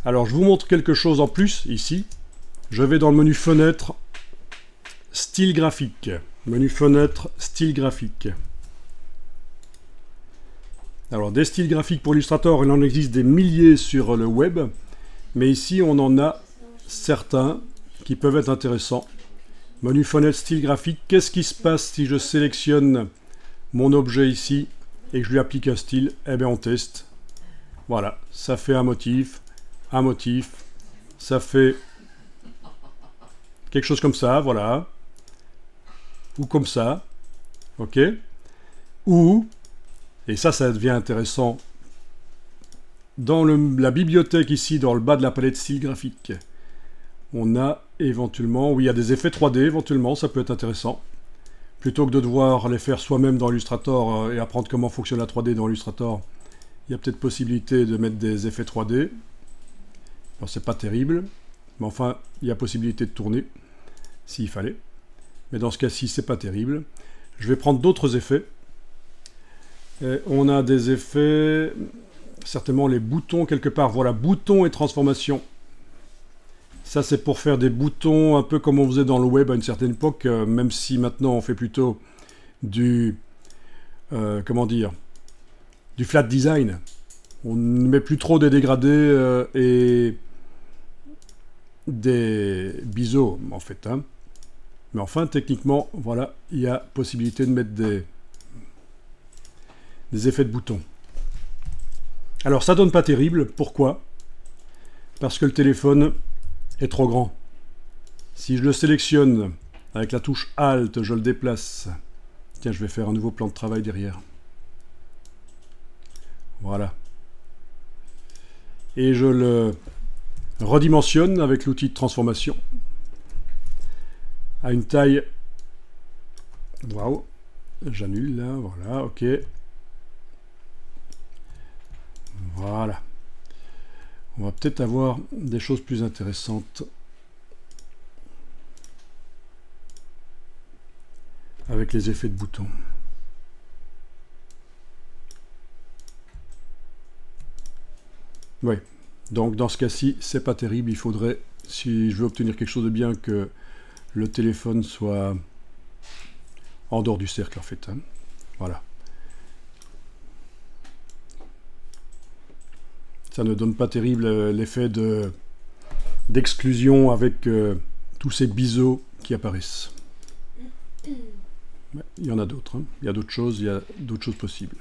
Alors je vous montre quelque chose en plus ici. Je vais dans le menu fenêtre, style graphique. Menu fenêtre, style graphique. Alors des styles graphiques pour Illustrator, il en existe des milliers sur le web. Mais ici on en a certains qui peuvent être intéressants. Menu fenêtre, style graphique. Qu'est-ce qui se passe si je sélectionne mon objet ici et que je lui applique un style? Eh bien on teste. Voilà, ça fait un motif, ça fait quelque chose comme ça, voilà. Ou comme ça, ok. Ou, et ça devient intéressant, dans la bibliothèque ici, dans le bas de la palette style graphique, on a éventuellement, oui, il y a des effets 3D, éventuellement, ça peut être intéressant. Plutôt que de devoir les faire soi-même dans Illustrator et apprendre comment fonctionne la 3D dans Illustrator, il y a peut-être possibilité de mettre des effets 3D. Alors c'est pas terrible, mais enfin, il y a possibilité de tourner, s'il fallait. Mais dans ce cas-ci, c'est pas terrible. Je vais prendre d'autres effets. Et on a des effets, certainement les boutons quelque part. Voilà, boutons et transformation. Ça, c'est pour faire des boutons un peu comme on faisait dans le web à une certaine époque, même si maintenant on fait plutôt du... comment dire, du flat design. On ne met plus trop des dégradés et des biseaux, en fait. Hein. Mais enfin, techniquement, voilà, il y a possibilité de mettre des effets de boutons. Alors, ça donne pas terrible. Pourquoi? Parce que le téléphone est trop grand. Si je le sélectionne avec la touche Alt, je le déplace. Tiens, je vais faire un nouveau plan de travail derrière. Voilà. Et je le redimensionne avec l'outil de transformation à une taille... Waouh. J'annule là, voilà, ok. Voilà. On va peut-être avoir des choses plus intéressantes avec les effets de boutons. Oui, donc dans ce cas-ci, c'est pas terrible. Il faudrait, si je veux obtenir quelque chose de bien, que le téléphone soit en dehors du cercle, en fait. Hein. Voilà. Ça ne donne pas terrible l'effet d'exclusion avec tous ces biseaux qui apparaissent. Mais il y en a d'autres. Hein. Il y a d'autres choses possibles.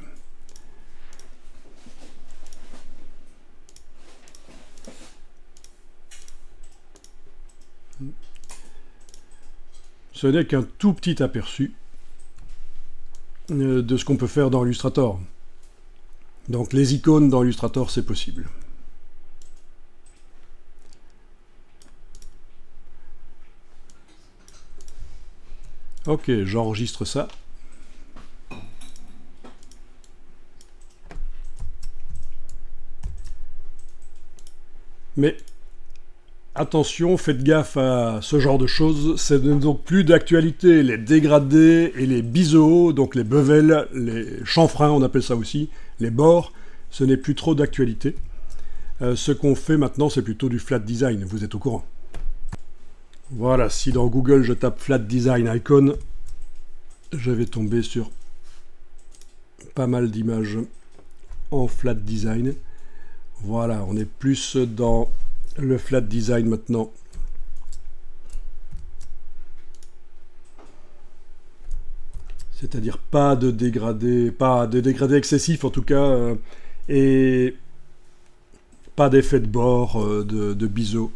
Ce n'est qu'un tout petit aperçu de ce qu'on peut faire dans Illustrator. Donc les icônes dans Illustrator, c'est possible. Ok, j'enregistre ça. Mais attention, faites gaffe à ce genre de choses, c'est donc plus d'actualité. Les dégradés et les biseaux, donc les bevels, les chanfreins, on appelle ça aussi, les bords, ce n'est plus trop d'actualité. Ce qu'on fait maintenant, c'est plutôt du flat design, vous êtes au courant. Voilà, si dans Google je tape flat design icon, je vais tomber sur pas mal d'images en flat design. Voilà, on est plus dans le flat design maintenant. C'est-à-dire pas de dégradés excessifs en tout cas, et pas d'effet de bord, de biseau.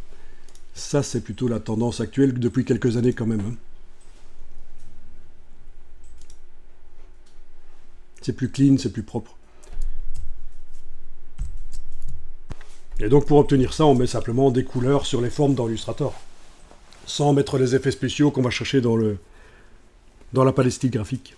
Ça, c'est plutôt la tendance actuelle depuis quelques années quand même. Hein. C'est plus clean, c'est plus propre. Et donc pour obtenir ça, on met simplement des couleurs sur les formes dans Illustrator, sans mettre les effets spéciaux qu'on va chercher dans la palette style graphique.